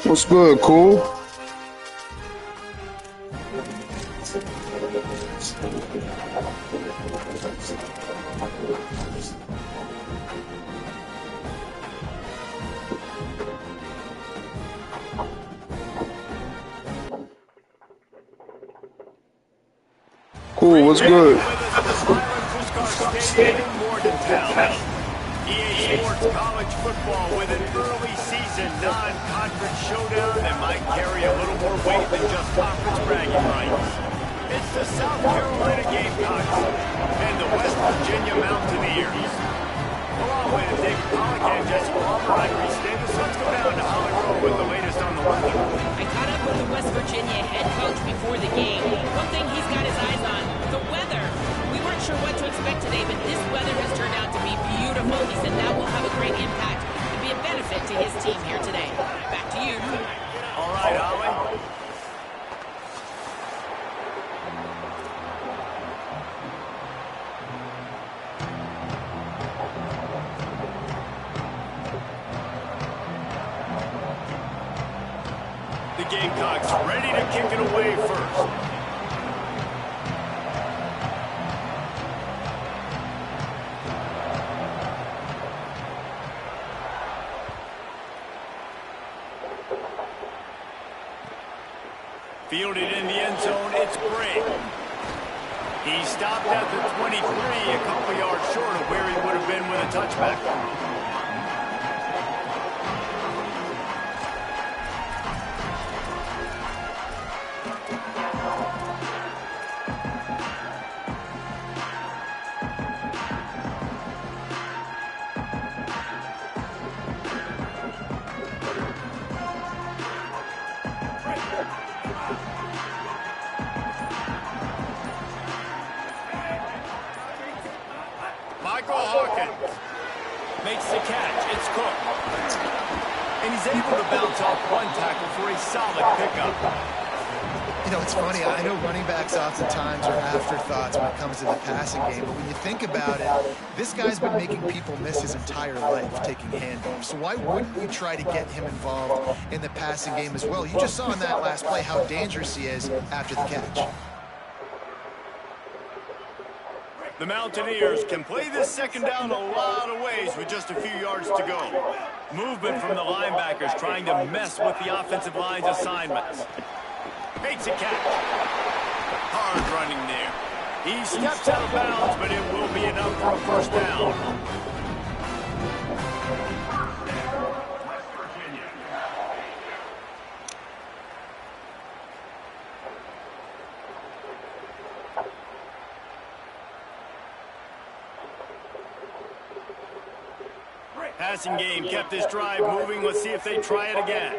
What's good, Cool? Cool, what's good? EA Sports College Football with an early season non-conference showdown that might carry a little more weight than just conference bragging rights. It's the South Carolina Gamecocks and the West Virginia Mountaineers. Along with David Pollock and Jesse Palmer, I'm Reese Davis. Let's go down to Holly Grove with the latest on the weather. I caught up with the West Virginia head coach before the game. One thing he's got his eyes on, the weather. We weren't sure what to expect today, but this weather has turned out to be beautiful. He said that will have a great impact and be a benefit to his team here today. Back to you. All right, Holly. The Gamecocks ready to kick it away first. Fielded in the end zone, it's Brink. He stopped at the 23, a couple yards short of where he would have been with a touchback. Makes the catch. It's Cook. And he's able to bounce off one tackle for a solid pickup. You know, it's funny. I know running backs oftentimes are afterthoughts when it comes to the passing game, but when you think about it, this guy's been making people miss his entire life taking handoffs. So why wouldn't you try to get him involved in the passing game as well? You just saw in that last play how dangerous he is after the catch. The Mountaineers can play this second down a lot of ways with just a few yards to go. Movement from the linebackers trying to mess with the offensive line's assignments. Makes a catch. Hard running there. He steps out of bounds, but it will be enough for a first down. Passing game kept this drive moving. Let's see if they try it again.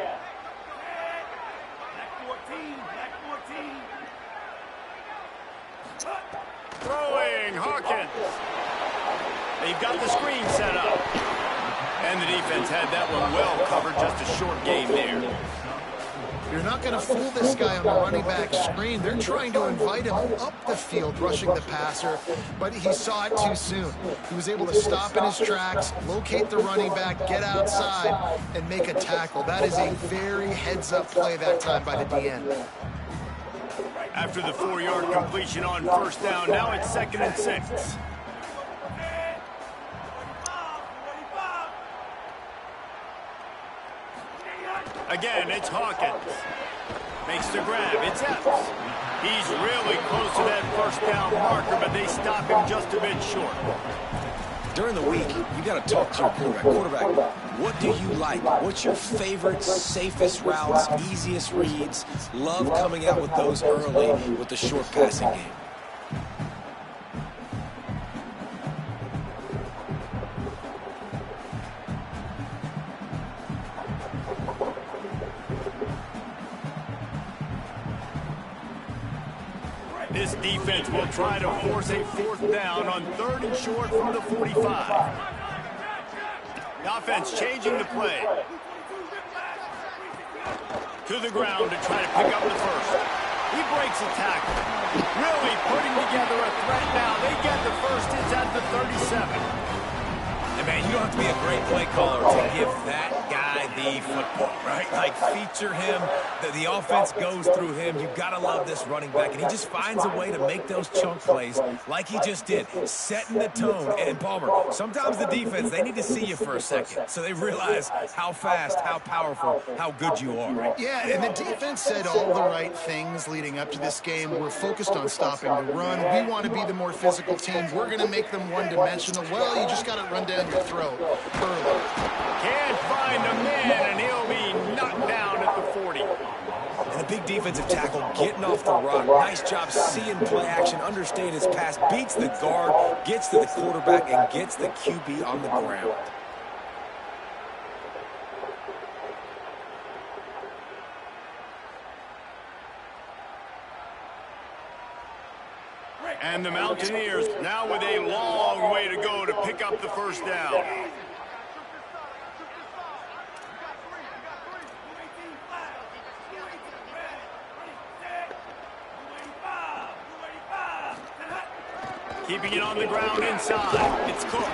Throwing, Hawkins. They've got the screen set up. And the defense had that one well covered. Just a short game there. You're not going to fool this guy on the running back screen. They're trying to invite him up the field, rushing the passer, but he saw it too soon. He was able to stop in his tracks, locate the running back, get outside, and make a tackle. That is a very heads-up play that time by the DN. After the 4-yard completion on first down, now it's 2nd and 6. Again, it's Hawkins. Makes the grab. It's Epps. He's really close to that first down marker, but they stop him just a bit short. During the week, you got to talk to your quarterback. Quarterback, what do you like? What's your favorite, safest routes, easiest reads? Love coming out with those early with the short passing game. This defense will try to force a 4th down on 3rd and short from the 45. The offense changing the play. To the ground to try to pick up the first. He breaks a tackle. Really putting together a threat now. They get the first. It's at the 37. And man, you don't have to be a great play caller to give that guy the football, right? Like, feature him. The offense goes through him. You've got to love this running back. And he just finds a way to make those chunk plays like he just did, setting the tone. And Palmer, sometimes the defense, they need to see you for a second so they realize how fast, how powerful, how good you are. Yeah, and the defense said all the right things leading up to this game. We're focused on stopping the run. We want to be the more physical team. We're going to make them one-dimensional. Well, you just got to run down your throat early. Can't find a man, and he'll be knocked down at the 40. And a big defensive tackle getting off the rock. Nice job seeing play action, understanding his pass, beats the guard, gets to the quarterback, and gets the QB on the ground. And the Mountaineers now with a long way to go to pick up the first down. Keeping it on the ground inside. It's Cook.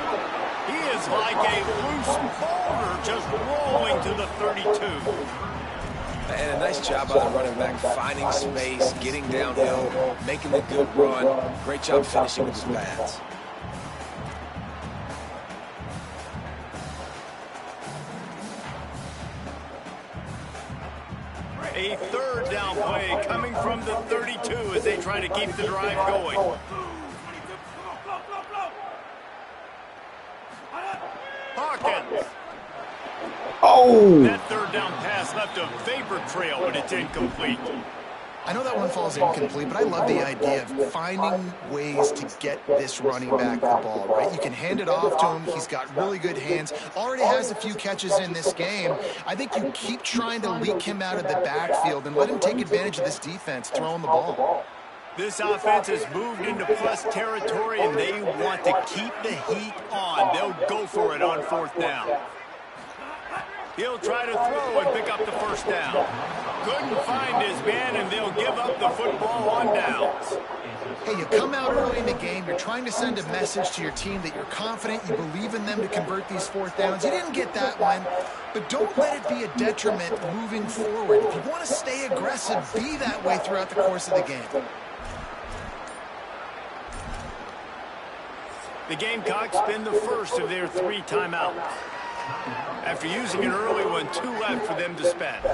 He is like a loose boulder just rolling to the 32. And a nice job by the running back, finding space, getting downhill, making the good run. Great job finishing with his pads. A 3rd down play coming from the 32 as they try to keep the drive going. Hawkins. Oh! That 3rd down pass left a vapor trail, but it's incomplete. I know that one falls incomplete, but I love the idea of finding ways to get this running back the ball, right? You can hand it off to him. He's got really good hands. Already has a few catches in this game. I think you keep trying to leak him out of the backfield and let him take advantage of this defense throwing the ball. This offense has moved into plus territory, and they want to keep the heat on. They'll go for it on 4th down. He'll try to throw and pick up the first down. Couldn't find his man, and they'll give up the football on downs. Hey, you come out early in the game, you're trying to send a message to your team that you're confident, you believe in them to convert these 4th downs. You didn't get that one, but don't let it be a detriment moving forward. If you want to stay aggressive, be that way throughout the course of the game. The Gamecocks spend the first of their 3 timeouts. After using an early one, 2 left for them to spend.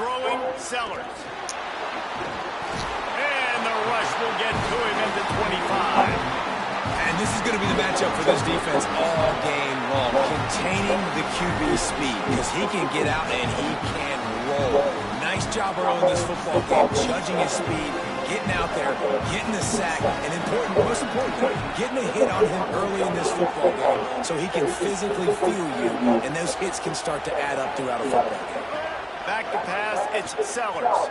Throwing Sellers. And the rush will get to him at the 25. And this is going to be the matchup for this defense all game long. Containing the QB speed, because he can get out and he can roll. Nice job early in this football game, judging his speed, getting out there, getting the sack, and most importantly, getting a hit on him early in this football game so he can physically feel you, and those hits can start to add up throughout a football game. Back to pass, it's Sellers.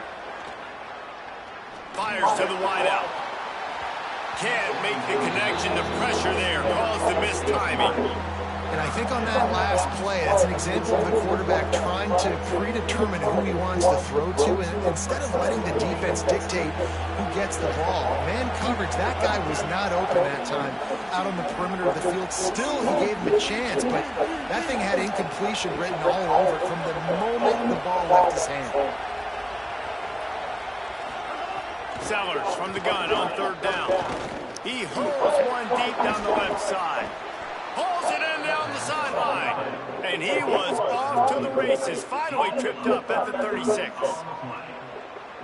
Fires to the wideout. Can't make the connection. The pressure there caused the missed timing. And I think on that last play, that's an example of the quarterback trying to predetermine who he wants to throw to, and instead of letting the defense dictate who gets the ball. Man coverage, that guy was not open that time out on the perimeter of the field. Still, he gave him a chance, but that thing had incompletion written all over it from the moment the ball left his hand. Sellers from the gun on 3rd down. He hurls one deep down the left side. Pulls it in down the sideline. And he was off to the races, finally tripped up at the 36.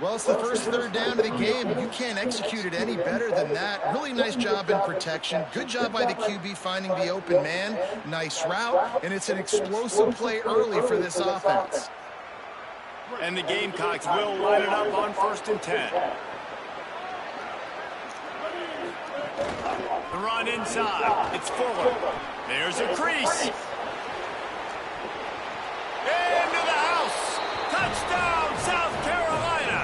Well, it's the first third down of the game. You can't execute it any better than that. Really nice job in protection. Good job by the QB finding the open man. Nice route, and it's an explosive play early for this offense. And the Gamecocks will line it up on 1st and 10. The run inside. It's Fuller. There's a crease. Into the house. Touchdown, South Carolina.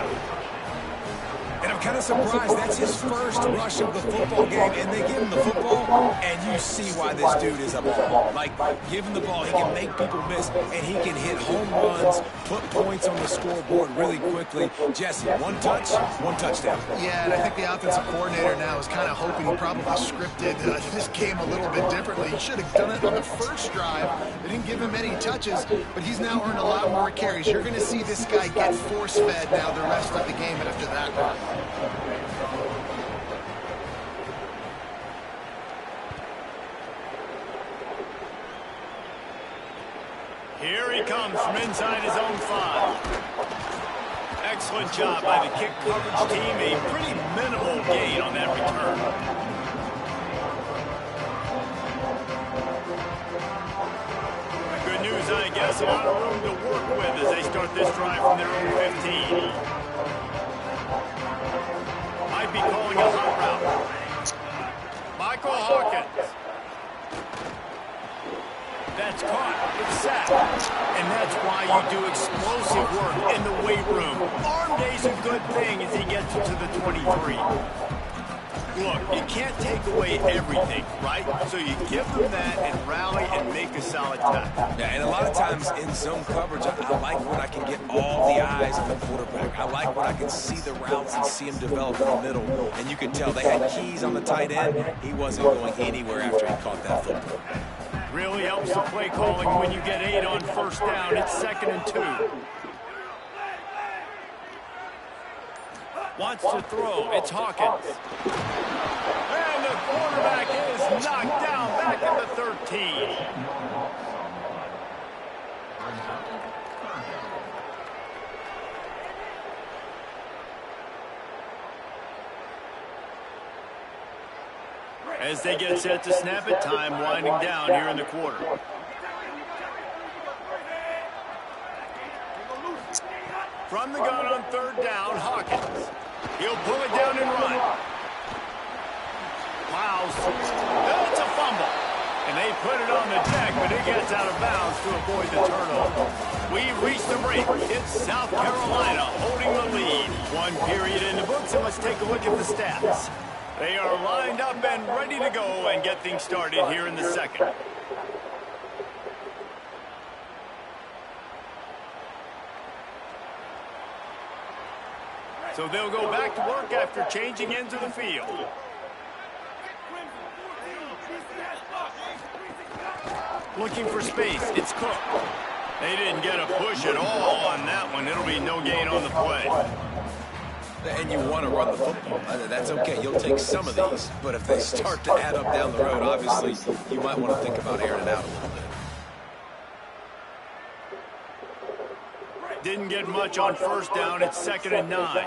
And I'm kind of surprised that's his first rush of the football game, and they give him the football, and you see why this dude is a ball. Like, give him the ball, he can make people miss, and he can hit home runs, put points on the scoreboard really quickly. Jesse, one touch, one touchdown. Yeah, and I think the offensive coordinator now is kind of hoping he probably scripted this game a little bit differently. He should have done it on the first drive. They didn't give him any touches, but he's now earned a lot more carries. You're going to see this guy get force-fed now the rest of the game after that run. Here he comes from inside his own 5. Excellent job by the kick coverage team. A pretty minimal gain on that return. Good news, I guess, a lot of room to work with as they start this drive from their own 15. Might be calling a hot route. Michael Hawkins. That's caught. It's sacked. And that's why you do explosive work in the weight room. Arm day's a good thing as he gets it to the 23. Look, you can't take away everything, right? So you give them that and rally and make a solid tackle. Yeah, and a lot of times in zone coverage, I like when I can get all the eyes on the quarterback. I like when I can see the routes and see him develop in the middle. And you could tell they had keys on the tight end. He wasn't going anywhere after he caught that football. Really helps the play calling when you get 8 on 1st down. It's 2nd and 2. Wants to throw. It's Hawkins. And the quarterback is knocked down back at the 13. As they get set to snap it, time winding down here in the quarter. From the gun on 3rd down, Hawkins. He'll pull it down and run. Miles. That's a fumble. And they put it on the deck, but it gets out of bounds to avoid the turnover. We've reached the break. It's South Carolina holding the lead. 1 period in the books, and let's take a look at the stats. They are lined up and ready to go and get things started here in the 2nd. So they'll go back to work after changing into the field. Looking for space. It's Cook. They didn't get a push at all on that one. It'll be no gain on the play. And you want to run the football. That's okay. You'll take some of these. But if they start to add up down the road, obviously, you might want to think about airing it out a little bit. Didn't get much on 1st down. It's 2nd and 9.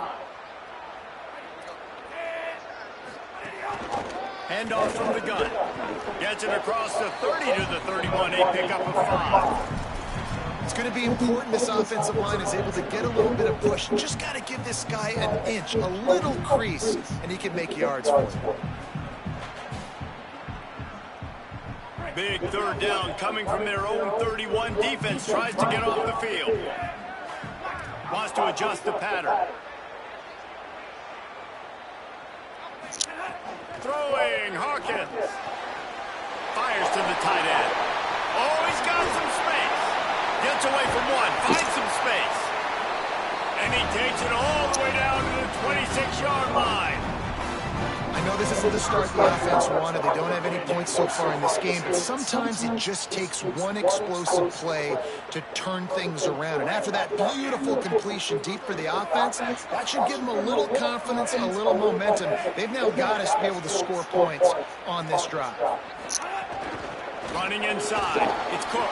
Handoff from the gun. Gets it across the 30 to the 31. A pickup of 5. It's going to be important this offensive line is able to get a little bit of push. Just got to give this guy an inch, a little crease, and he can make yards for you. Big 3rd down coming from their own 31. Defense tries to get off the field. Wants to adjust the pattern. Throwing, Hawkins. Fires to the tight end. Oh, he's got some space. Gets away from one, finds some space. And he takes it all the way down to the 26-yard line. I know this isn't the start the offense wanted. They don't have any points so far in this game, but sometimes it just takes one explosive play to turn things around. And after that beautiful completion deep for the offense, that should give them a little confidence and a little momentum. They've now got us to be able to score points on this drive. Running inside, it's Cook.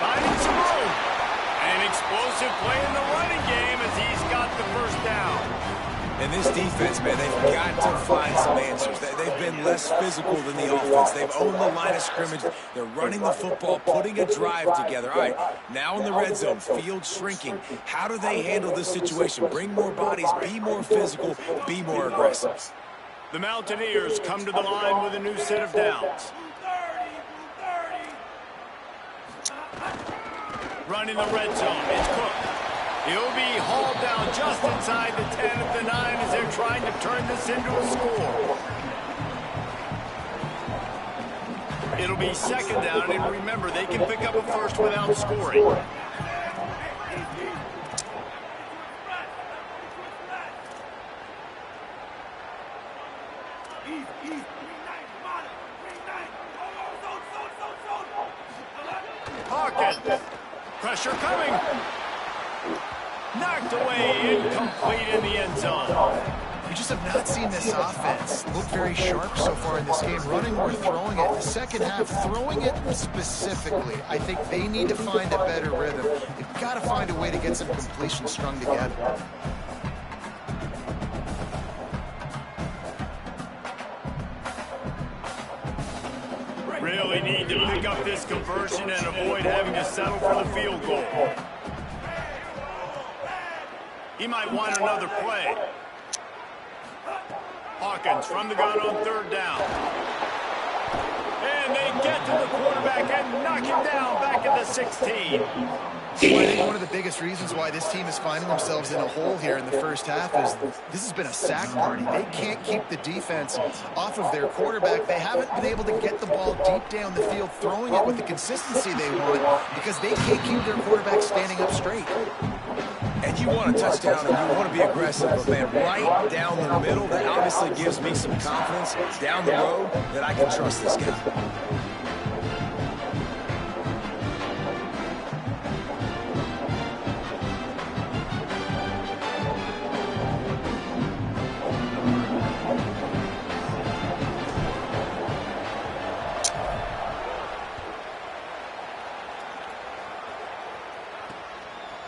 Finding some room. An explosive play in the running game as he's got the first down. And this defense, man, they've got to find some answers. They've been less physical than the offense. They've owned the line of scrimmage. They're running the football, putting a drive together. All right, now in the red zone, field shrinking. How do they handle this situation? Bring more bodies, be more physical, be more aggressive. The Mountaineers come to the line with a new set of downs. Running the red zone, it's Cook. He'll be hauled down just inside the 10 at the 9 as they're trying to turn this into a score. It'll be second down, and remember, they can pick up a first without scoring. Hawkins. Pressure coming. Knocked away, incomplete in the end zone. We just have not seen this offense look very sharp so far in this game, running or throwing it. In the second half, throwing it specifically, I think they need to find a better rhythm. They've got to find a way to get some completions strung together. Really need to pick up this conversion and avoid having to settle for the field goal. He might want another play. Hawkins from the gun on third down. And they get to the quarterback and knock him down back at the 16. Well, I think one of the biggest reasons why this team is finding themselves in a hole here in the first half is this has been a sack party. They can't keep the defense off of their quarterback. They haven't been able to get the ball deep down the field, throwing it with the consistency they want because they can't keep their quarterback standing up straight. And you want a touchdown and you want to be aggressive, but man, right down the middle, that obviously gives me some confidence down the road that I can trust this guy.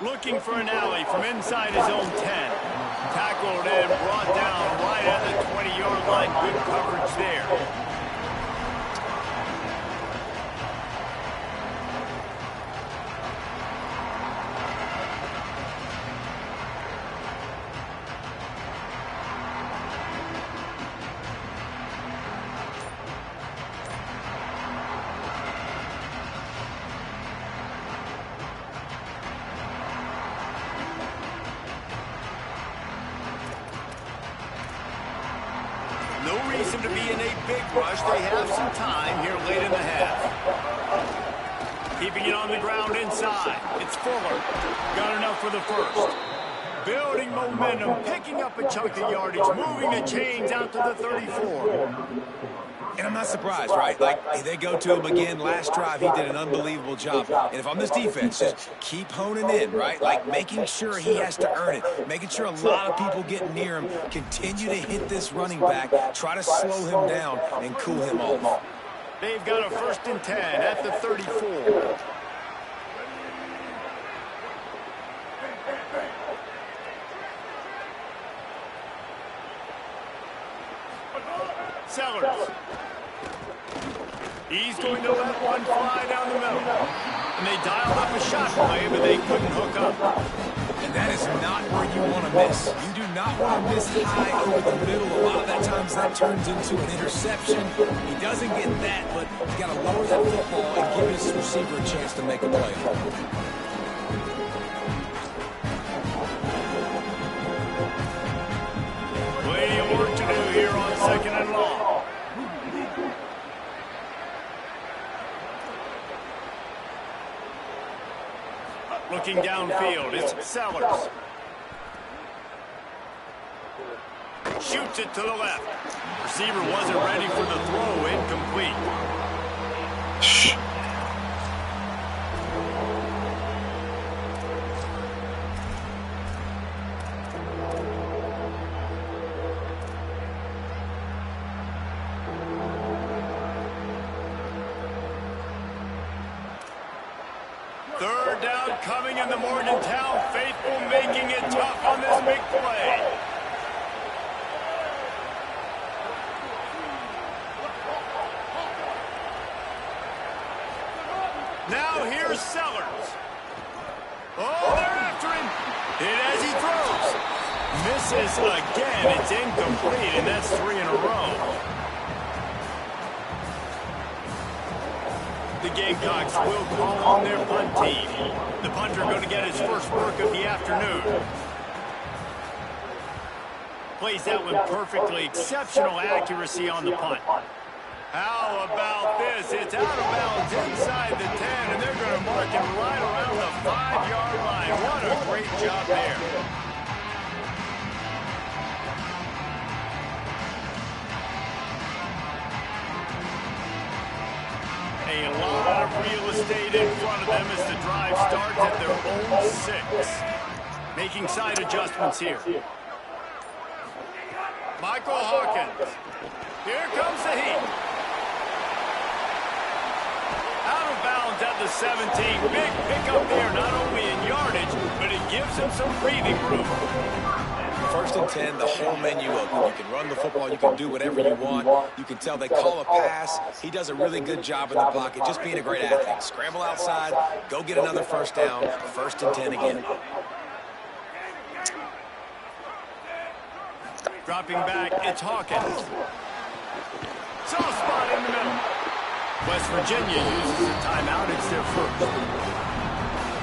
Looking for an alley from inside his own 10. Tackled and brought down right at the 20-yard line. Good coverage there. No reason to be in a big rush. They have some time here late in the half. Keeping it on the ground inside. It's Fuller. Got enough for the first. Building momentum, picking up a chunk of yardage, moving the chains out to the 34. And I'm not surprised, right? Like, they go to him again. Last drive, he did an unbelievable job. And if I'm this defense, just keep honing in, right? Like, making sure he has to earn it. Making sure a lot of people get near him. Continue to hit this running back. Try to slow him down and cool him off. They've got a 1st and 10 at the 34. Sellers. He's going to let one fly down the middle. And they dialed up a shot play, but they couldn't hook up. And that is not where you want to miss. You do not want to miss high over the middle. A lot of that times that turns into an interception. He doesn't get that, but he's got to lower that football and give his receiver a chance to make a play. Plenty of work to do here on 2nd and long. Looking downfield, it's Sellers. Shoots it to the left. Receiver wasn't ready for the throw, incomplete. And the Morgantown faithful making it tough on this big play. Now here's Sellers. Oh, they're after him. Hit as he throws. Misses again. It's incomplete, and that's 3 in a row. The Gamecocks will call on their punt team. The punter going to get his first work of the afternoon. Plays that one perfectly. Exceptional accuracy on the punt. How about this? It's out of bounds inside the 10, and they're going to mark him right around the 5-yard line. What a great job there. A lot of real estate in front of them as the drive starts at their own 6. Making side adjustments here. Michael Hawkins. Here comes the heat. Out of bounds at the 17. Big pickup there, not only in yardage, but it gives him some breathing room. 1st and 10, the whole menu open. You can run the football, you can do whatever you want. You can tell they call a pass. He does a really good job in the pocket, just being a great athlete. Scramble outside, go get another 1st down, 1st and 10 again. Dropping back, it's Hawkins. Soft spot in the middle. West Virginia uses a timeout. It's their first.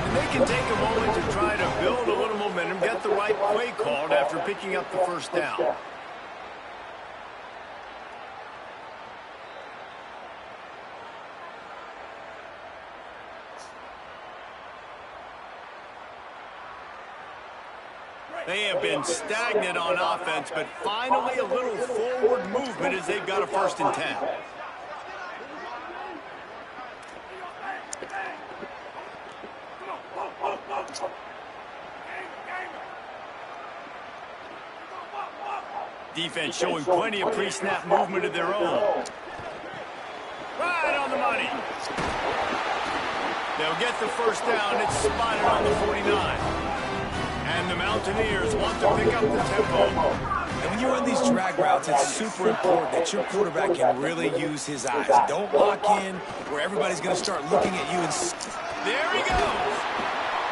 And they can take a moment to try to build a little momentum, get the right play called after picking up the 1st down. They have been stagnant on offense, but finally a little forward movement as they've got a 1st and 10. Defense showing plenty of pre-snap movement of their own. Right on the money. They'll get the 1st down. It's spotted on the 49. And the Mountaineers want to pick up the tempo. And when you run these drag routes, it's super important that your quarterback can really use his eyes. Don't lock in where everybody's going to start looking at you. And there he goes.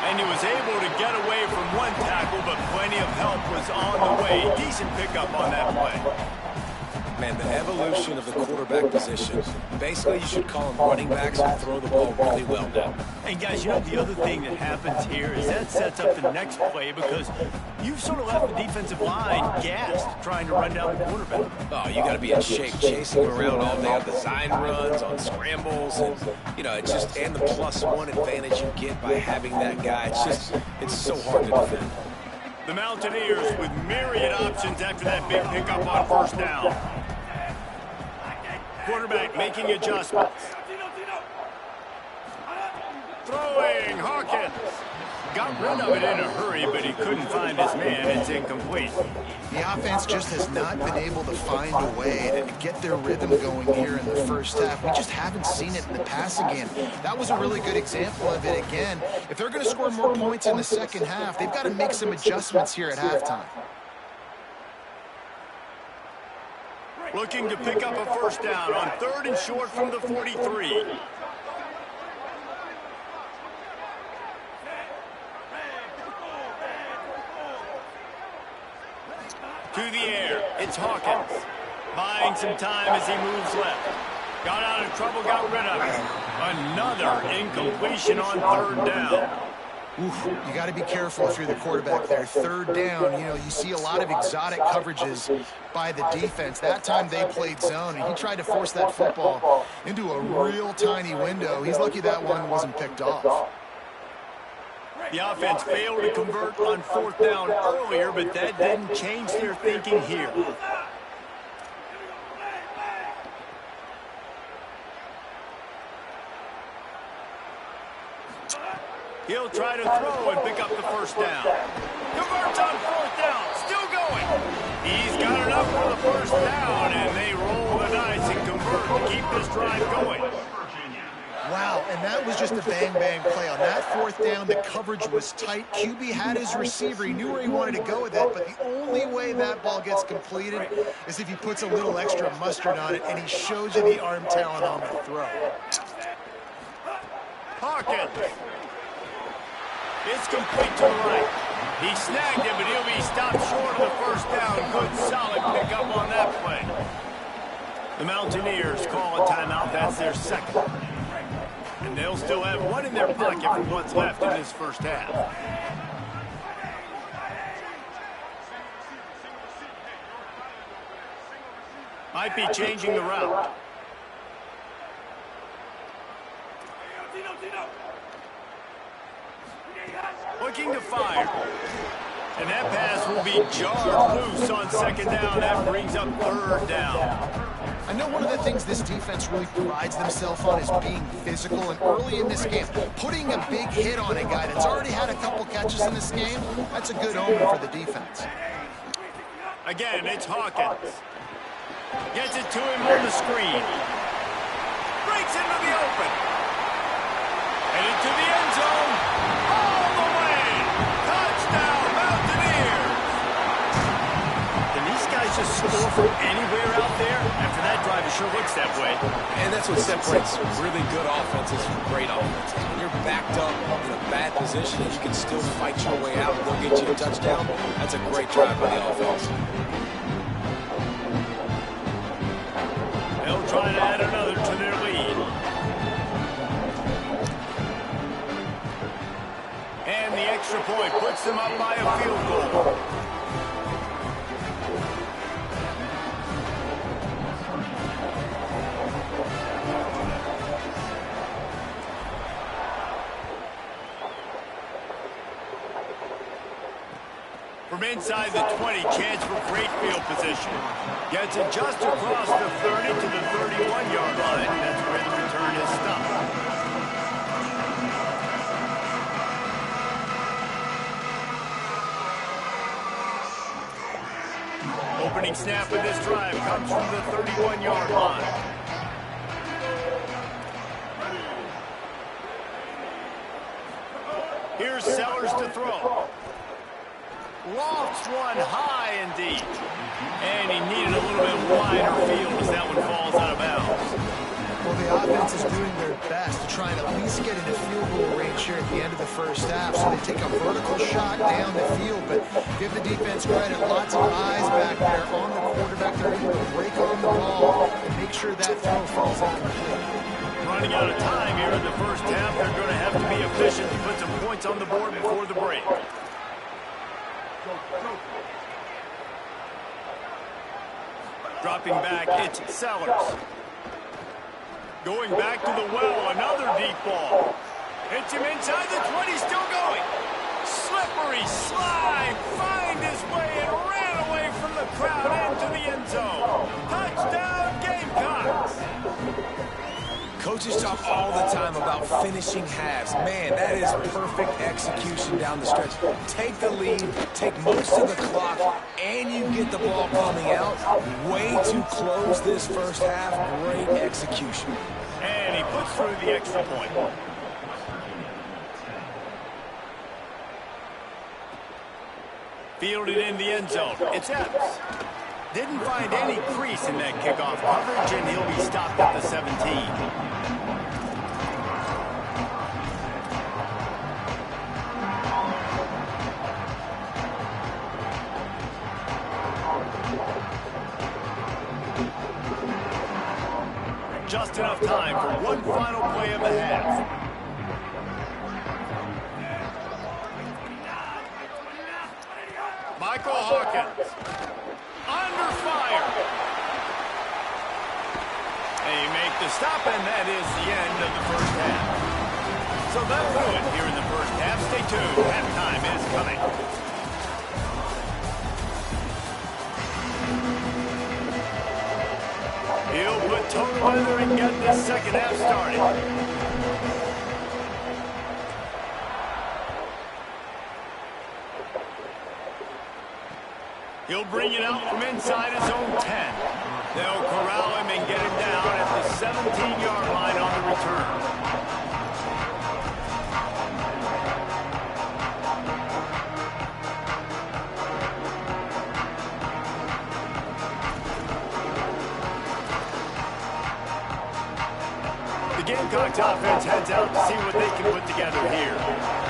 And he was able to get away from one tackle, but plenty of help was on the way. Decent pickup on that play. Man, the evolution of the quarterback position. Basically, you should call them running backs who throw the ball really well now. And guys, you know, the other thing that happens here is that sets up the next play because you've sort of left the defensive line gassed trying to run down the quarterback. Oh, you got to be in shape, chasing him around all day on design runs, on scrambles, and, you know, it's just, and the +1 advantage you get by having that guy. It's just, it's so hard to defend. The Mountaineers with myriad options after that big pickup on 1st down. Quarterback making adjustments. Throwing, Hawkins. Got rid of it in a hurry, but he couldn't find his man. It's incomplete. The offense just has not been able to find a way to get their rhythm going here in the 1st half. We just haven't seen it in the passing game. That was a really good example of it again. If they're going to score more points in the 2nd half, they've got to make some adjustments here at halftime. Looking to pick up a 1st down on 3rd and short from the 43. To the air, it's Hawkins. Buying some time as he moves left. Got out of trouble, got rid of it. Another incompletion on 3rd down. Oof, you got to be careful if you're the quarterback there. 3rd down, you know, you see a lot of exotic coverages by the defense. That time they played zone, and he tried to force that football into a real tiny window. He's lucky that one wasn't picked off. The offense failed to convert on 4th down earlier, but that didn't change their thinking here. He'll try to throw and pick up the 1st down. Converts on 4th down, still going. He's got enough for the 1st down, and they roll the dice and convert to keep this drive going. Wow, And that was just a bang-bang play. On that fourth down, the coverage was tight. QB had his receiver. He knew where he wanted to go with that, but the only way that ball gets completed is if he puts a little extra mustard on it, and he shows you the arm talent on the throw. Hawkins. It's complete to the right. He snagged him, but he'll be stopped short of the first down. Good, solid pickup on that play. The Mountaineers call a timeout. That's their second. And they'll still have one in their pocket for what's left in this first half. Might be changing the route. Looking to fire. And that pass will be jarred loose on second down. That brings up third down. I know one of the things this defense really prides themselves on is being physical, and early in this game, putting a big hit on a guy that's already had a couple catches in this game, that's a good omen for the defense. Again, it's Hawkins. Gets it to him on the screen. Breaks into the open. Headed to the end zone. All the way. Touchdown, Mountaineers. Can these guys just score from anywhere out there? After that drive, it sure looks that way. And that's what separates really good offenses from great offenses. When you're backed up in a bad position, you can still fight your way out and go get you a touchdown. That's a great drive by the offense. They'll try to add another to their lead. And the extra point puts them up by a field goal. From inside the 20, chance for great field position. Gets it just across the 30 to the 31-yard line. That's where the return is stopped. Opening snap of this drive comes from the 31-yard line. Here's Sellers to throw. Lofts one high and deep. And he needed a little bit wider field as that one falls out of bounds. Well, the offense is doing their best to try and at least get into field goal range here at the end of the first half. So they take a vertical shot down the field, but give the defense credit. Lots of eyes back there on the quarterback. They're able to break on the ball and make sure that throw falls incomplete. Running out of time here in the first half. They're going to have to be efficient to put some points on the board before the break. Dropping back, it's Sellers. Going back to the well, another deep ball. Hits him inside the 20, still going. Slippery slide, find his way and ran away from the crowd into the end zone. Touchdown, Gamecocks. Coaches talk all the time about finishing halves. Man, that is perfect execution down the stretch. Take the lead, take most of the clock, and you get the ball coming out. Way to close this first half. Great execution. And he puts through the extra point. Fielded in the end zone. It's Epps. Didn't find any crease in that kickoff coverage, and he'll be stopped at the 17. Just enough time for one final play of the half. Michael Hawkins. Under fire. They make the stop, and that is the end of the first half. So that'll do it here in the first half. Stay tuned. Halftime is coming. He'll put total weather and get this second half started. He'll bring it out from inside his own 10. They'll corral him and get him down at the 17-yard line on the return. Gamecocks offense heads out to see what they can put together here.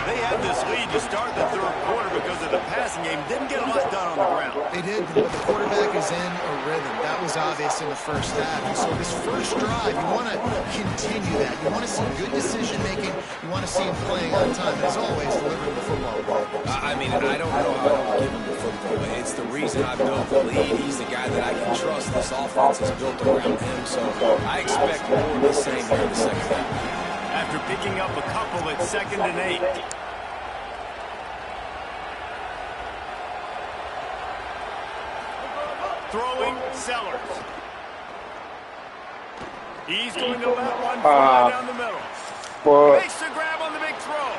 They had this lead to start the third quarter because of the passing game. Didn't get a lot done on the ground. They did, but the quarterback is in a rhythm. That was obvious in the first half. And so this first drive, you want to continue that. You want to see good decision-making. You want to see him playing on time. And as always, delivering the football. I mean, I don't know how I don't give him the football. It's the reason I built the lead. He's the guy that I can trust. This offense is built around him, so I expect more of the same here in the second half. After picking up a couple at 2nd and 8. Throwing, Sellers. He's going to let one fly down the middle. Makes the grab on the big throw.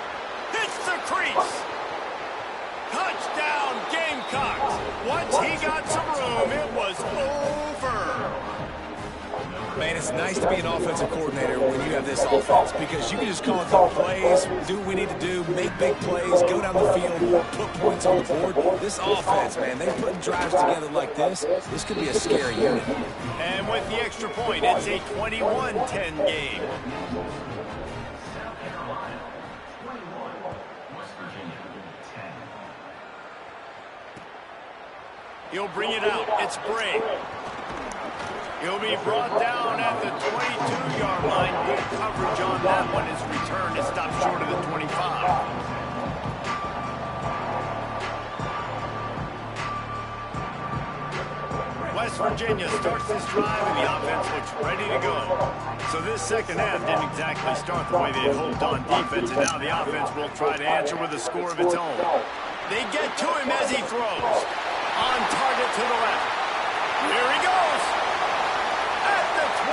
Hits the crease. Touchdown, Gamecocks. Once he got some room, it was over. Man, it's nice to be an offensive coordinator when you have this offense because you can just call the plays, do what we need to do, make big plays, go down the field, put points on the board. This offense, man, they put drives together like this. This could be a scary unit. And with the extra point, it's a 21-10 game. He'll bring it out. It's Bray. He'll be brought down at the 22-yard line. Good coverage on that one. His return is stopped short of the 25. West Virginia starts this drive, and the offense looks ready to go. So this second half didn't exactly start the way they had hoped on defense, and now the offense will try to answer with a score of its own. They get to him as he throws. On target to the left. Here he goes. At the 20.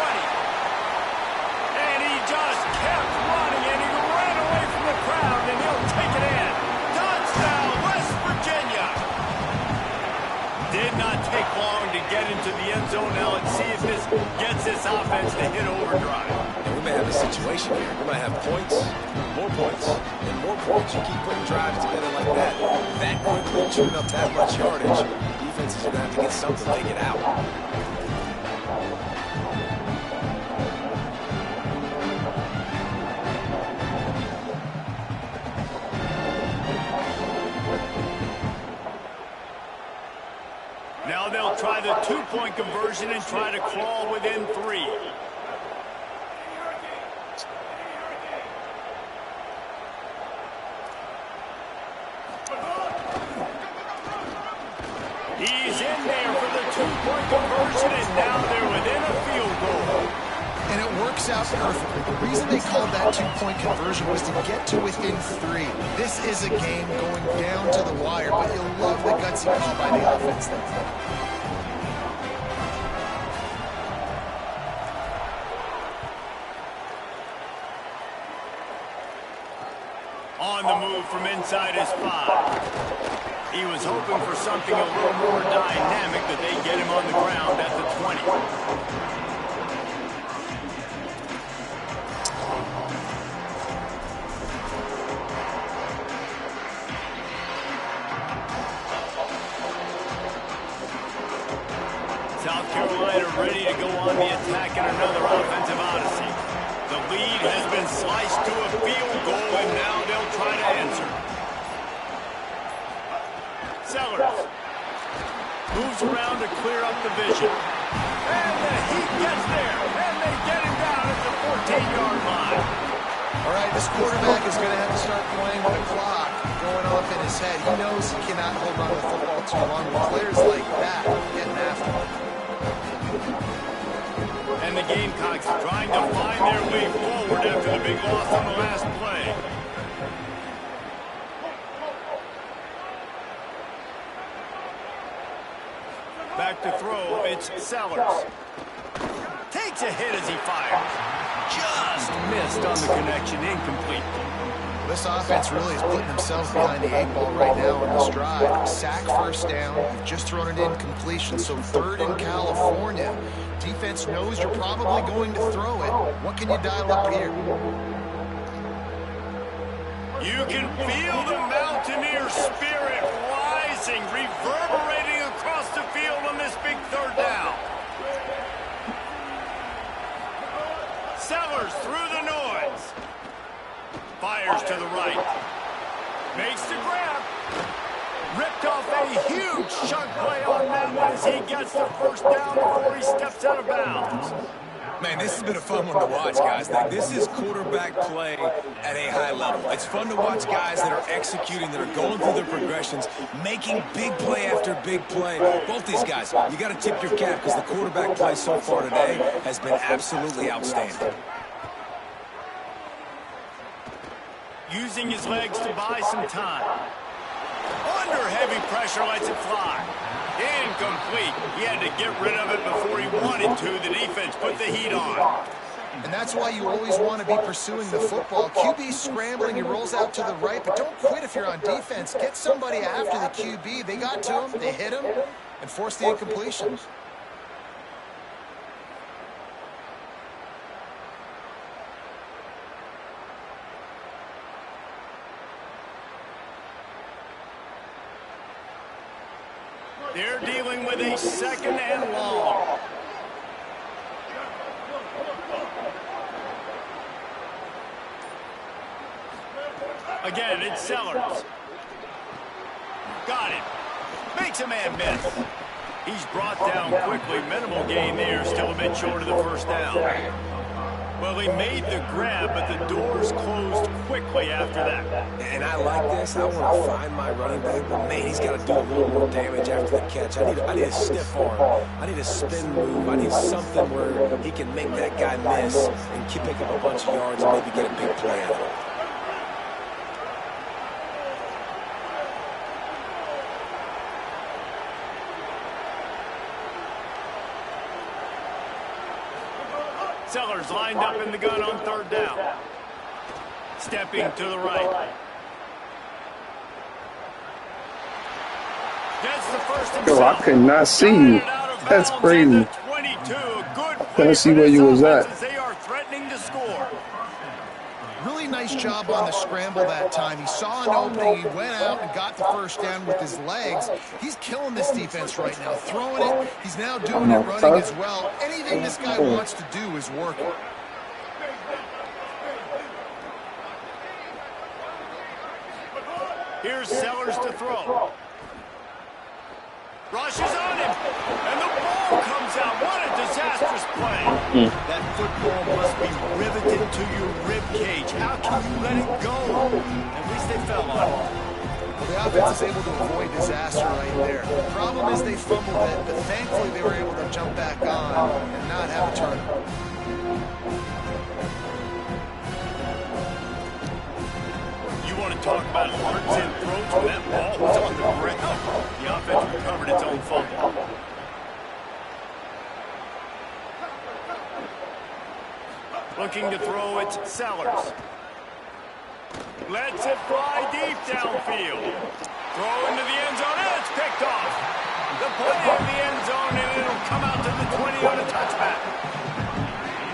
And he just kept running, and he ran away from the crowd, and he'll take it in. Touchdown, West Virginia. Did not take long to get into the end zone. Now let's see if this gets this offense to hit overdrive. And we may have a situation here. We might have points, and more points. You keep putting drives together like that quickly, chewing up that much yardage. Defenses are going to have to get something to take it out. Now they'll try the two-point conversion and try to crawl within 3. He's in there for the two-point conversion, and now they're within a field goal. And it works out perfectly. The reason they called that two-point conversion was to get to within 3. This is a game going down to the wire, but you'll love the gutsy call by the offense there. On the move from inside his 5. He was hoping for something a little more dynamic, that they get him on the ground at the 20. South Carolina ready to go on the attack in another offensive odyssey. The lead has been sliced to a field goal, and now they'll try to answer. Sellers moves around to clear up the vision. And the Heat gets there, and they get him down at the 14-yard line. All right, this quarterback is going to have to start playing with the clock going off in his head. He knows he cannot hold on to the football too long. With players like that getting after him. And the Gamecocks trying to find their way forward after the big loss on the last play. Back to throw, it's Sellers. Takes a hit as he fires. Just missed on the connection, incomplete. This offense really is putting themselves behind the 8 ball right now on this drive. Sack first down. You've just thrown it in completion. So 3rd in California. Defense knows you're probably going to throw it. What can you dial up here? You can feel the Mountaineer spirit rising, reverberating across the field on this big 3rd down. Sellers through the north. Fires to the right. Makes the grab. Ripped off a huge chunk play on that one as he gets the first down before he steps out of bounds. Man, this has been a fun one to watch, guys. This is quarterback play at a high level. It's fun to watch guys that are executing, that are going through their progressions, making big play after big play. Both these guys, you got to tip your cap because the quarterback play so far today has been absolutely outstanding. Using his legs to buy some time. Under heavy pressure, lets it fly. Incomplete. He had to get rid of it before he wanted to. The defense put the heat on. And that's why you always want to be pursuing the football. QB scrambling, he rolls out to the right, but don't quit if you're on defense. Get somebody after the QB. They got to him, they hit him, and forced the incompletion. They're dealing with a second and long. Again, it's Sellers. Got it. Makes a man miss. He's brought down quickly. Minimal gain there. Still a bit short of the first down. Well, he made the grab, but the doors closed quickly after that. And I like this. I want to find my running back, but man, he's got to do a little more damage after the catch. I need a stiff arm. I need a spin move. I need something where he can make that guy miss and pick up a bunch of yards and maybe get a big play out of it. Sellers lined up in the gun on third down. Stepping to the right. Gets the first himself. Yo, I could not see you. That's crazy. Couldn't see where you was at. They are threatening to score. Really nice job on the scramble that time. He saw an opening, he went out and got the first down with his legs. He's killing this defense right now. Throwing it, he's now doing it running as well. Anything this guy wants to do is working. Here's Sellers to throw. Rushes on him, and the ball comes out. What a disastrous play. That football must be riveted to your rib cage. How can you let it go? At least they fell on it. Well, the offense is able to avoid disaster right there. The problem is they fumbled it, but thankfully they were able to jump back on and not have a turnover. Want to talk about hearts and throats when that ball was on the ground. The offense recovered its own fumble. Looking to throw, it's Sellers. Lets it fly deep downfield. Throw into the end zone, and it's picked off. The play in the end zone, and it'll come out to the 20 on a touchback.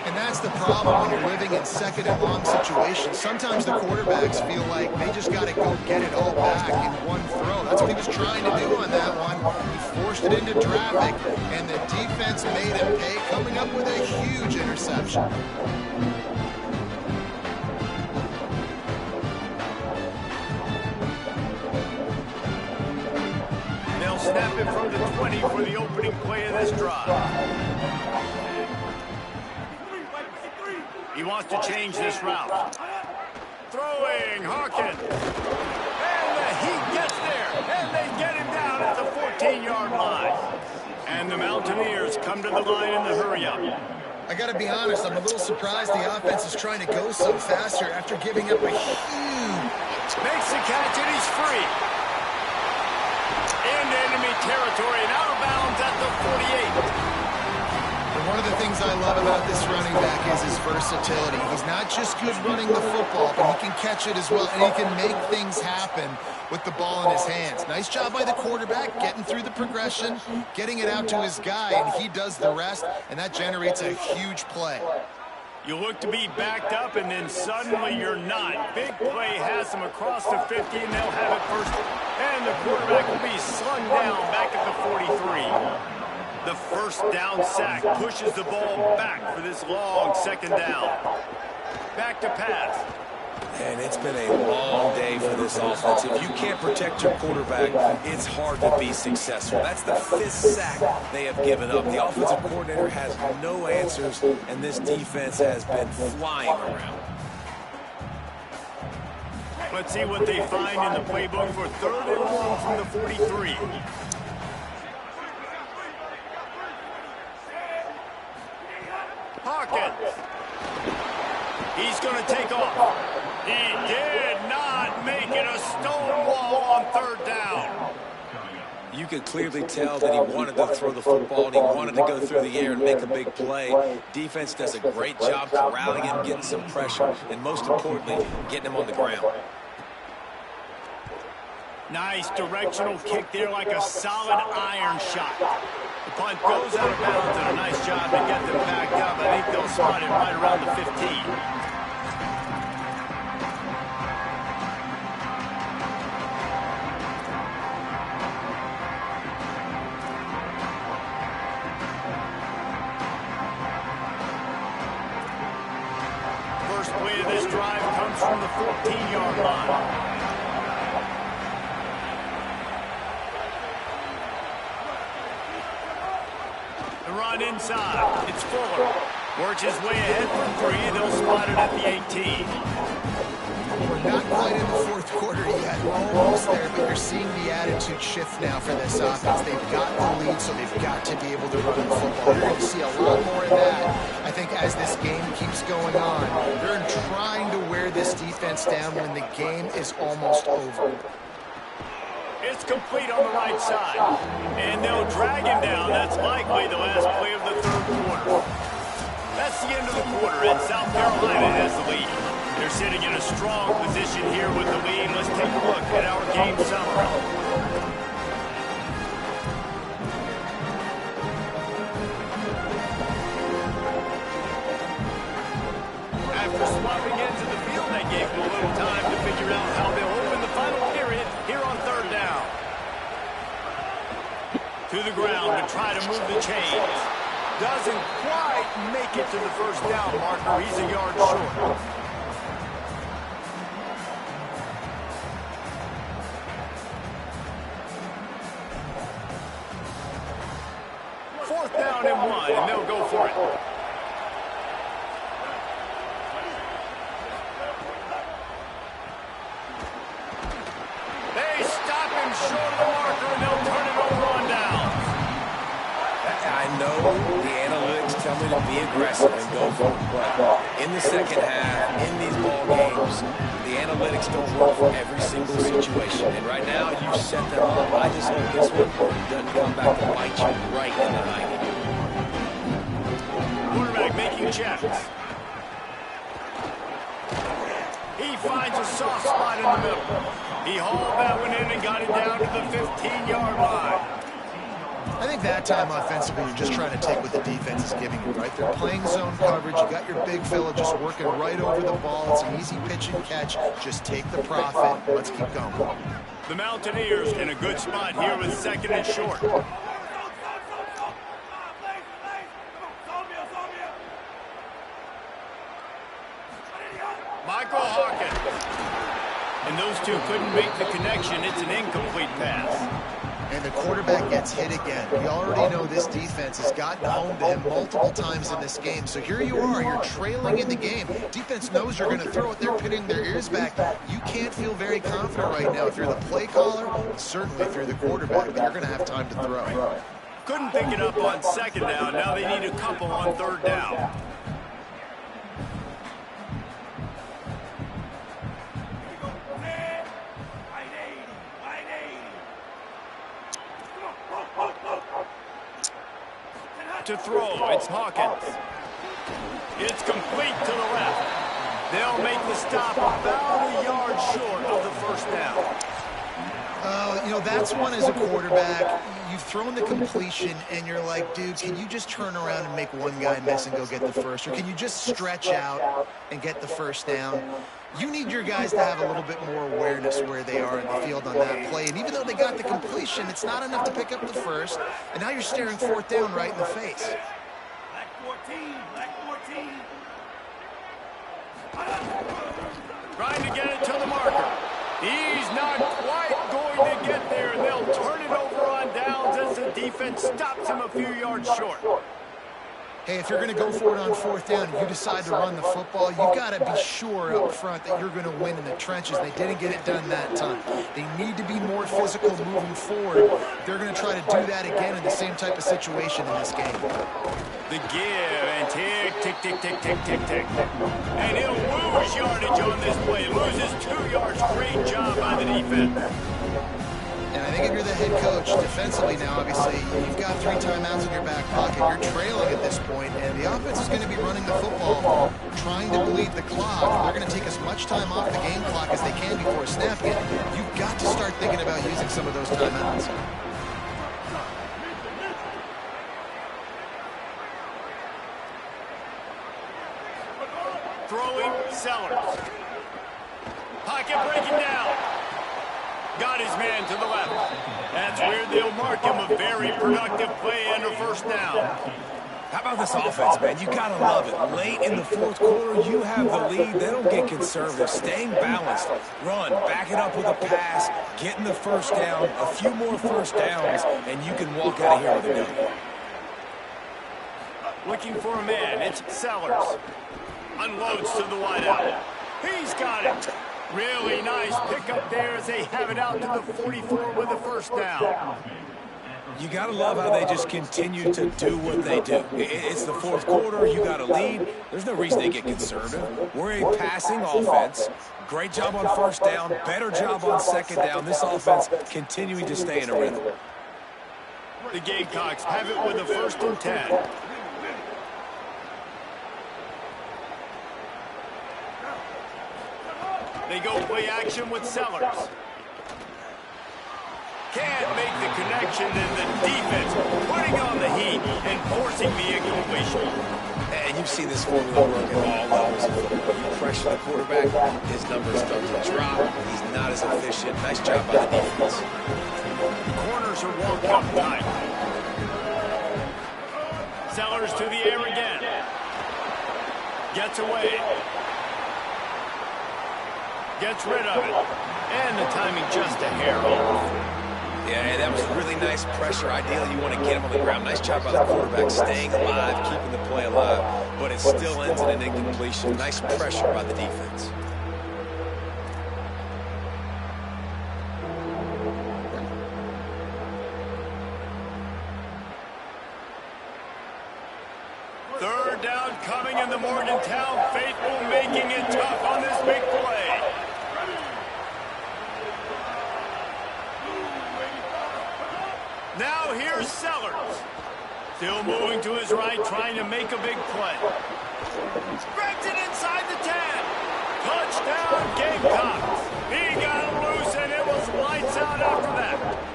And that's the problem when you're living in second and long situations. Sometimes the quarterbacks feel like they just got to go get it all back in one throw. That's what he was trying to do on that one. He forced it into traffic, and the defense made him pay, coming up with a huge interception. They'll snap it from the 20 for the opening play of this drive. He wants to change this route. Throwing, Hawkins. And the Heat gets there. And they get him down at the 14-yard line. And the Mountaineers come to the line in the hurry-up. I got to be honest, I'm a little surprised the offense is trying to go so faster after giving up a huge... Makes the catch, and he's free. Into enemy territory and out of bounds at the 48. One of the things I love about this running back is his versatility. He's not just good running the football, but he can catch it as well, and he can make things happen with the ball in his hands. Nice job by the quarterback, getting through the progression, getting it out to his guy, and he does the rest, and that generates a huge play. You look to be backed up, and then suddenly you're not. Big play has them across the 50, and they'll have it first. And the quarterback will be slung down back at the 43. The first down sack pushes the ball back for this long second down. Back to pass. And it's been a long day for this offense. If you can't protect your quarterback, it's hard to be successful. That's the 5th sack they have given up. The offensive coordinator has no answers, and this defense has been flying around. Let's see what they find in the playbook for 3rd and long from the 43. Hawkins. He's going to take off. He did not make it a stone wall on 3rd down. You could clearly tell that he wanted to throw the football and he wanted to go through the air and make a big play. Defense does a great job corralling him, getting some pressure, and most importantly, getting him on the ground. Nice directional kick there, like a solid iron shot. The punt goes out of bounds, and a nice job to get them back up. I think they'll spot it right around the 15. First play of this drive comes from the 14-yard line. Run inside. It's Fuller. Works his way ahead from 3. They'll spot it at the 18. We're not quite in the 4th quarter yet. We're almost there, but you're seeing the attitude shift now for this offense. They've got the lead, so they've got to be able to run the football. You're going to see a lot more of that, I think, as this game keeps going on. They're trying to wear this defense down when the game is almost over. It's complete on the right side. And they'll drag him down. That's likely the last play of the 3rd quarter. That's the end of the quarter, and South Carolina has the lead. They're sitting in a strong position here with the lead. Let's take a look at our game summary. After swapping ends of the field, they gave them a little time to figure out how they'll open the final period here on 3rd down. To the ground to try to move the chains. Doesn't quite make it to the 1st down marker. He's a yard short. Fourth down and 1, and they'll go for it. They stop him short of the marker, and they'll turn it over on down. I know the analytics tell me to be aggressive and go for it, but in the second half, in these ball games, the analytics don't work for every single situation. And right now, you set them up. I just hope this one doesn't come back to bite you right in the eye. Quarterback making checks. He finds a soft spot in the middle. He hauled that one in and got it down to the 15-yard line. I think that time offensively, you're just trying to take what the defense is giving you, right? They're playing zone coverage. You got your big fella just working right over the ball. It's an easy pitch and catch. Just take the profit. Let's keep going. The Mountaineers in a good spot here with 2nd and short. Michael Hawkins. And those two couldn't make the connection. It's an incomplete pass. And the quarterback gets hit again. We already know this defense has gotten home to him multiple times in this game. So here you are, you're trailing in the game. Defense knows you're going to throw it. They're pinning their ears back. You can't feel very confident right now. If you're the play caller, certainly if you're the quarterback, but you're going to have time to throw. Couldn't pick it up on 2nd down. Now they need a couple on 3rd down. To throw, it's Hawkins. It's complete to the left. They'll make the stop about a yard short of the 1st down. You know, that's one as a quarterback. You've thrown the completion, and you're like, dude, can you just turn around and make one guy miss and go get the first? Or can you just stretch out and get the 1st down? You need your guys to have a little bit more awareness where they are in the field on that play. And even though they got the completion, it's not enough to pick up the 1st. And now you're staring 4th down right in the face. Black 14, black 14. Trying to get it to the marker. He's not quite going to get there, and they'll turn it over on downs as the defense stops him a few yards short. Hey, if you're going to go for it on 4th down and you decide to run the football, you've got to be sure up front that you're going to win in the trenches. They didn't get it done that time. They need to be more physical moving forward. They're going to try to do that again in the same type of situation in this game. The give and tick, tick, tick, tick, tick, tick, tick. And he'll lose yardage on this play. Loses 2 yards. Great job by the defense. And I think if you're the head coach, defensively now, obviously, you've got 3 timeouts in your back pocket. You're trailing at this point, and the offense is going to be running the football, trying to bleed the clock. They're going to take as much time off the game clock as they can before snapping it. You've got to start thinking about using some of those timeouts. Throwing Sellers. Pocket breaking down. Got his man to the left. That's where they'll mark him a very productive play under 1st down. How about this offense, man? You got to love it. Late in the 4th quarter, you have the lead. They don't get conservative. Staying balanced. Run. Back it up with a pass. Getting the 1st down. A few more 1st downs, and you can walk out of here with a W. Looking for a man. It's Sellers. Unloads to the wideout. He's got it. Really nice pickup there as they have it out to the 44 with the 1st down. You got to love how they just continue to do what they do. It's the 4th quarter. You got a lead. There's no reason they get conservative. We're a passing offense. Great job on 1st down. Better job on 2nd down. This offense continuing to stay in a rhythm. The Gamecocks have it with a 1st and 10. They go play action with Sellers. Can't make the connection, and the defense putting on the heat and forcing the incompletion. And you've seen this formula work at all levels of football. You pressure the quarterback, his numbers start to drop. He's not as efficient. Nice job by the defense. Corners are walked up tight. Sellers to the air again. Gets away. Gets rid of it. And the timing just a hair off. Yeah, that was really nice pressure. Ideally, you want to get him on the ground. Nice job by the quarterback staying alive, keeping the play alive. But it still ends in an incompletion. Nice pressure by the defense. Third down coming in the Morgantown faithful, making it tough on this big play. Now here's Sellers. Still moving to his right, trying to make a big play. Spreads it inside the 10. Touchdown, Gamecocks. He got loose, and it was lights out after that.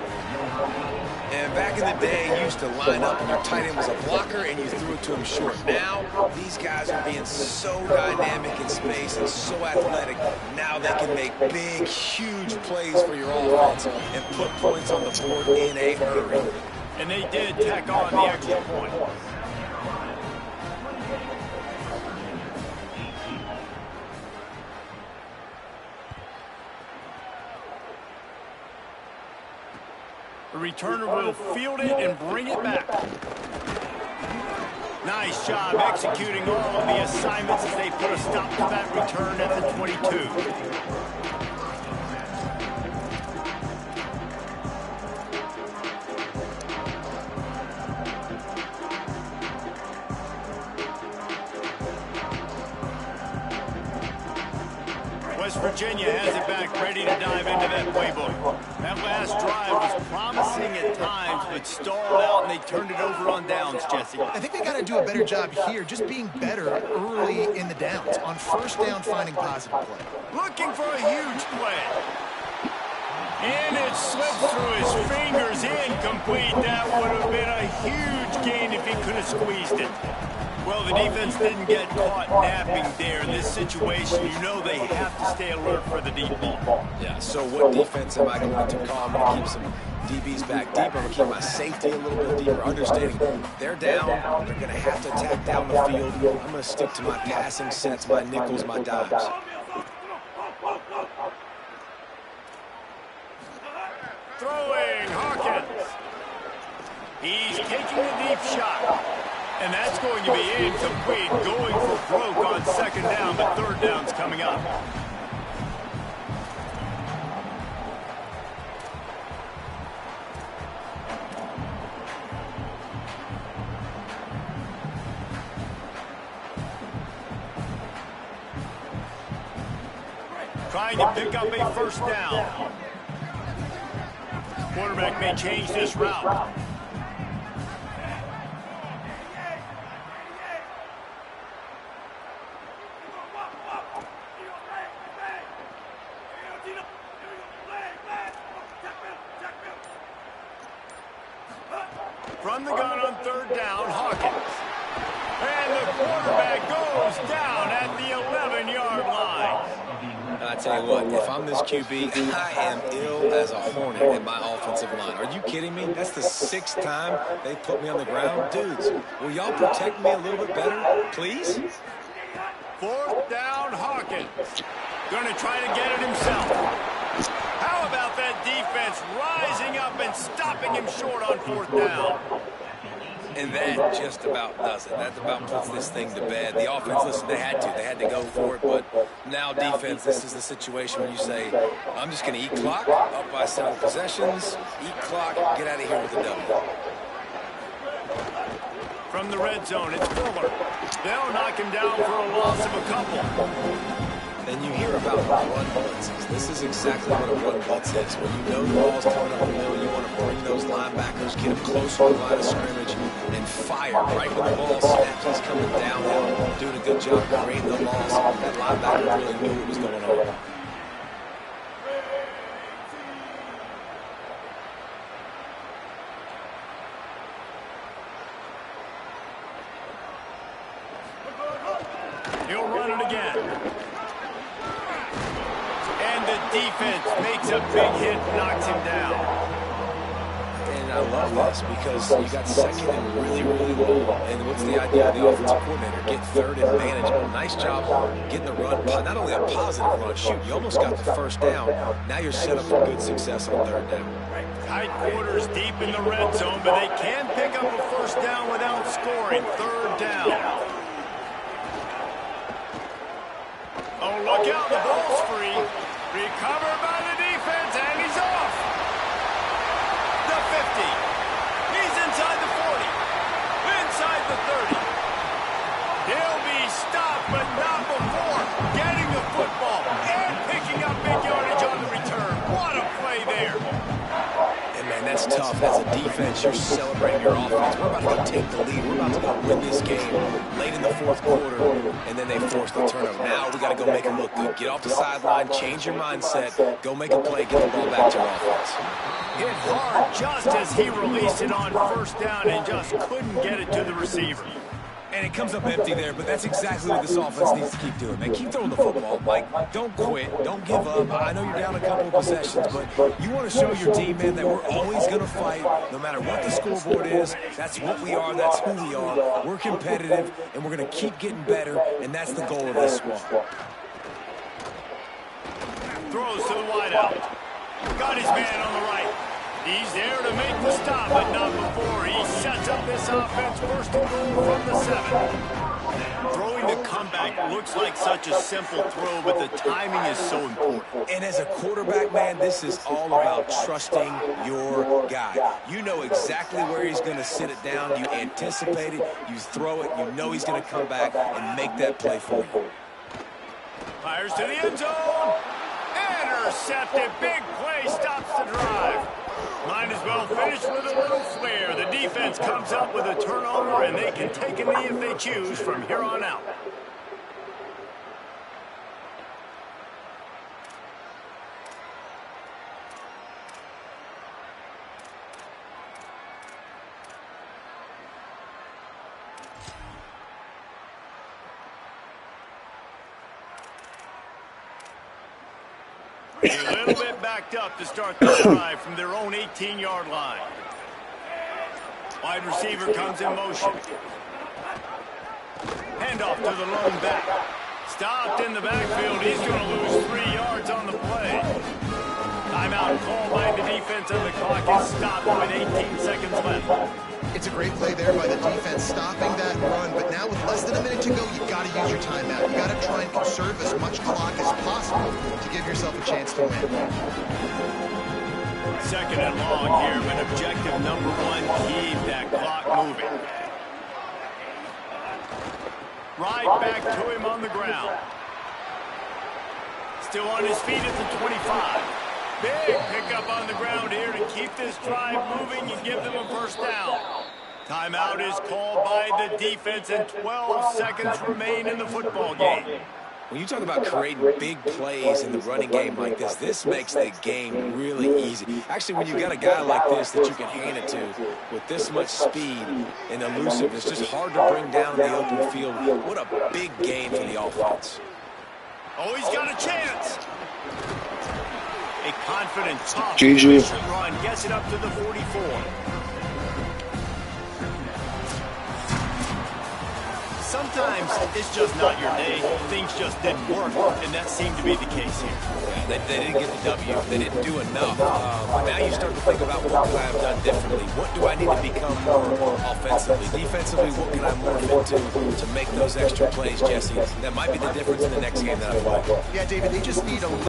And back in the day, you used to line up and your tight end was a blocker and you threw it to him short. Now, these guys are being so dynamic in space and so athletic. Now they can make big, huge plays for your offense and put points on the board in a hurry. And they did tack on the extra point. The returner will field it and bring it back. Nice job executing all of the assignments as they put a stop to that return at the 22. West Virginia has it back, ready to dive into that playbook. That last drive was promising at times, but stalled out, and they turned it over on downs, Jesse. I think they got to do a better job here, just being better early in the downs. On 1st down, finding positive play. Looking for a huge play. And it slipped through his fingers, incomplete. That would have been a huge gain if he could have squeezed it. Well, the defense didn't get caught napping there. In this situation, you know they have to stay alert for the deep ball. Yeah, so what defense am I going to call? I'm going to keep some DBs back deep. I'm going to keep my safety a little bit deeper, understanding they're down. They're going to have to attack down the field. I'm going to stick to my passing sets, my nickels, my dimes. He's taking a deep shot. And that's going to be incomplete, going for broke on second down, but third down's coming up. Trying to pick up a first down. Quarterback may change this route. From the gun on third down, Hawkins. And the quarterback goes down at the 11-yard line. I tell you what, if I'm this QB, I am ill as a hornet in my offensive line. Are you kidding me? That's the 6th time they put me on the ground. Dudes, will y'all protect me a little bit better, please? Fourth down, Hawkins. Going to try to get it himself. How about that defense rising up and stopping him short on fourth down? And that just about does it. That about puts this thing to bed. The offense, listen, they had to go for it, but now defense, this is the situation where you say, I'm just going to eat clock, up by 7 possessions, eat clock, get out of here with a W. From the red zone, it's Fuller. They'll knock him down for a loss of a couple. And you hear about run blitzes. This is exactly what a run blitz is. When you know the ball's coming up the middle, you want to bring those linebackers, get them closer to the line of scrimmage, and fire right when the ball snaps. He's coming downhill, doing a good job creating the loss. That linebacker really knew what was going on. He'll run it again. Defense makes a big hit, knocks him down. And I love this because you got second and really, really low. And what's the idea of the offensive coordinator? Get third and manageable. Nice job getting the run. Not only a positive run, shoot, you almost got the first down. Now you're set up for good success on third down. Tight quarters deep in the red zone, but they can pick up a first down without scoring. Third down. Oh, look out, the ball's free. Recovered by the defense, and he's off. The 50. He's inside the 40. Inside the 30. He'll be stopped, but not before getting the football and picking up big yardage on the return. What a play there. And, man, that's tough. As a defense, you're celebrating your offense. We're about to go take the lead. We're about to go win this game late in the fourth quarter, and then they force the turnover. Now we got to go make them look good. Get off the sideline, change your mindset, go make a play, get the ball back to your offense. Hit hard just as he released it on first down and just couldn't get it to the receiver. And it comes up empty there, but that's exactly what this offense needs to keep doing, man. Keep throwing the football. Like, don't quit. Don't give up. I know you're down a couple of possessions, but you want to show your team, man, that we're always going to fight no matter what the scoreboard is. That's what we are. That's who we are. We're competitive, and we're going to keep getting better, and that's the goal of this squad. Throws to the wideout. Got his man on the right. He's there to make the stop, but not before he sets up this offense. First and goal from the 7. Throwing the comeback looks like such a simple throw, but the timing is so important. And as a quarterback, man, this is all about trusting your guy. You know exactly where he's going to sit it down. You anticipate it. You throw it. You know he's going to come back and make that play for you. Fires to the end zone. Intercepted. Big play stops the drive. Might as well finish with a little flair. The defense comes up with a turnover, and they can take a knee if they choose from here on out. A little bit backed up to start the drive from their own 18-yard line. Wide receiver comes in motion. Handoff to the lone back. Stopped in the backfield. He's going to lose 3 yards on the play. Timeout called by the defense, and the clock is stopped with 18 seconds left. It's a great play there by the defense, stopping that run. But now with less than a minute to go, you've got to use your timeout. You've got to try and conserve as much clock as possible to give yourself a chance to win. Second and long here, but objective number one, keep that clock moving. Right back to him on the ground. Still on his feet at the 25. Big pickup on the ground here to keep this drive moving and give them a first down. Timeout is called by the defense and 12 seconds remain in the football game. When you talk about creating big plays in the running game like this, this makes the game really easy. Actually, when you've got a guy like this that you can hand it to with this much speed and elusiveness, it's just hard to bring down in the open field. What a big game for the offense. Oh, he's got a chance. A confident, tough, GG. efficient run gets it up to the 44. Sometimes it's just not your day. Things just didn't work, and that seemed to be the case here. Yeah, they didn't get the W. They didn't do enough. But now you start to think about what could I have done differently. What do I need to become more offensively? Defensively, what can I morph into to make those extra plays, Jesse? That might be the difference in the next game that I play. Yeah, David, they just need a